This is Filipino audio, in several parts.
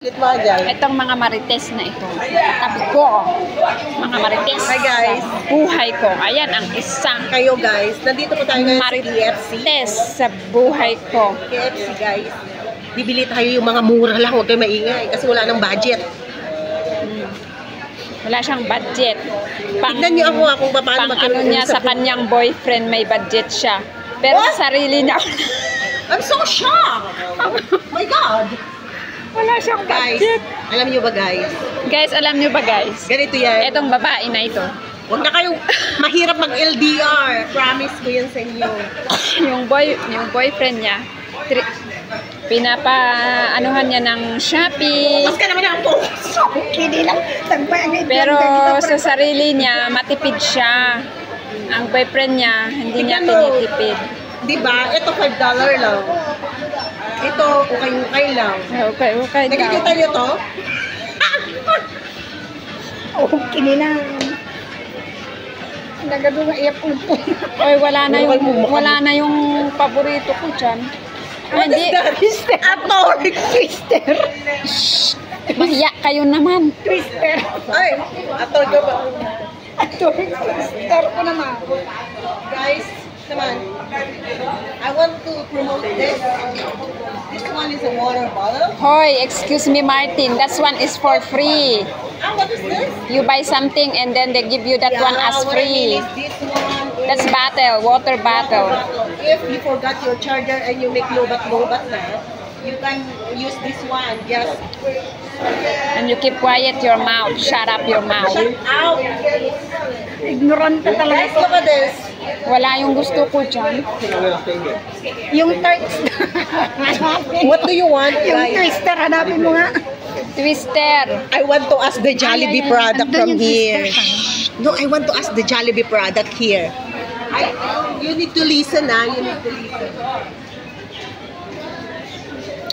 Itong mga marites na ito. Katabi ko. Mga marites. Hi guys. Sa buhay ko. Ayan ang isang Kayo guys. Nandito po tayo ngayon sa KFC. marites sa buhay ko. KFC guys. Bibili tayo yung mga mura lang. Huwag kayo maingay. Kasi wala nang budget. Wala siyang budget. Tignan niyo ako kung paano ano niya sa kanyang boyfriend may budget siya. Pero sa sarili niya I'm so shocked. Oh my God. wala siyang budget. Alam niyo ba guys? Guys, alam niyo ba guys? Ganito yan. Etong babae na ito. Huwag na kayong mahirap mag-LDR. Promise ko yan sa inyo. yung boyfriend niya, pinapa-anuhan niya ng Shopee. Mas ka naman ako. Hindi lang. Pero sa sarili niya, matipid siya. Ang boyfriend niya, hindi niya tinitipid. Diba? Ito $5 lang. Ito, ukay-ukay lang. Okay daw. Nakikita niyo to? Okay nila. Nagado nga iyak po. Oy, wala na yung paborito ko diyan. Hindi. Twister. Atoric twister. Mahiya kayo naman. Twister. Ay, ator ka ba? Atoric twister ko naman. Guys, naman. I want to promote this. This one is a water bottle. Hoy, excuse me Martin, that one is for free. What is this? You buy something and then they give you that one as what I free. mean is this one is That's water bottle. If you forgot your charger and you make lobat na, you can use this one. Just And you keep quiet your mouth. Shut up your mouth. shut out. Ignorant ka talaga. Guys, look at this. Wala yung gusto ko dyan. Yung tarts. What do you want, Yung guys? twister, hanapin mo nga. Twister. I want to ask the Jollibee product Andun from yung here. twister. No, I want to ask the Jollibee product here. You need to listen, You need to listen.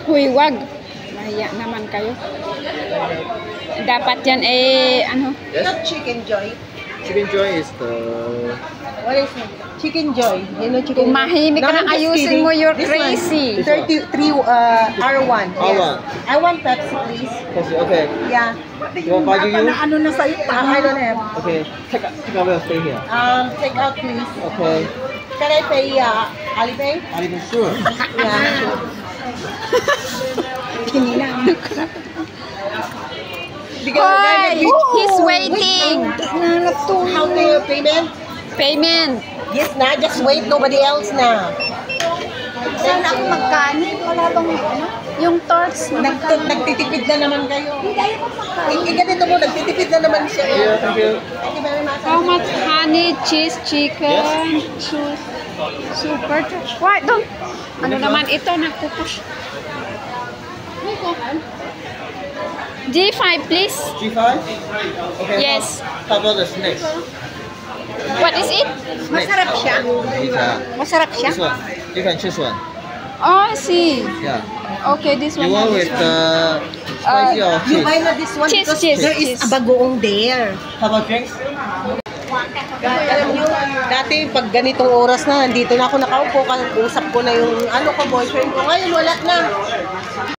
Huy, wag. Mahiya naman kayo. Dapat yan ano? Not Chicken Joy. Chicken Joy is the... What is it? Chicken Joy. You know Chicken Kung Joy? mahimik ka No, na I'm just ayusin kidding. mo, you're This crazy. One, 33 R1. Yes. R1. I want Pepsi, please. Okay. Yeah. You want Baju you? Ano na sa'yo? I don't have. Okay. Take out will stay here. Take out, please. Okay. Can I pay Alipay? Are you sure? Yeah, sure. Hoy! He's waiting. How to your payment? Payment. Yes na, just wait. Nobody else na. Sana ako magkanin. Wala bang ano? Yung torch na Nagtitipid na naman kayo. Hindi ayaw ko magkanin. Ganito mo, nagtitipid na naman siya. Yeah, thank you. Thank you very much. How much honey, cheese, chicken, super. Why? Don't. Ano naman ito? Nagpupush. G5, please. G5? Okay. Yes. How about the snakes? What is it? Masarap siya. Masarap siya. This one. You can choose one. Oh, I see. Yeah. Okay, this one. You want this with one. spicy or You cheese? buy na this one Cheese, because cheese, there is cheese. a bagoong there. How about drinks? Alam nyo, dati pag ganitong oras na, nandito na ako nakaupo, usap ko na yung boyfriend ko. Ngayon, wala na.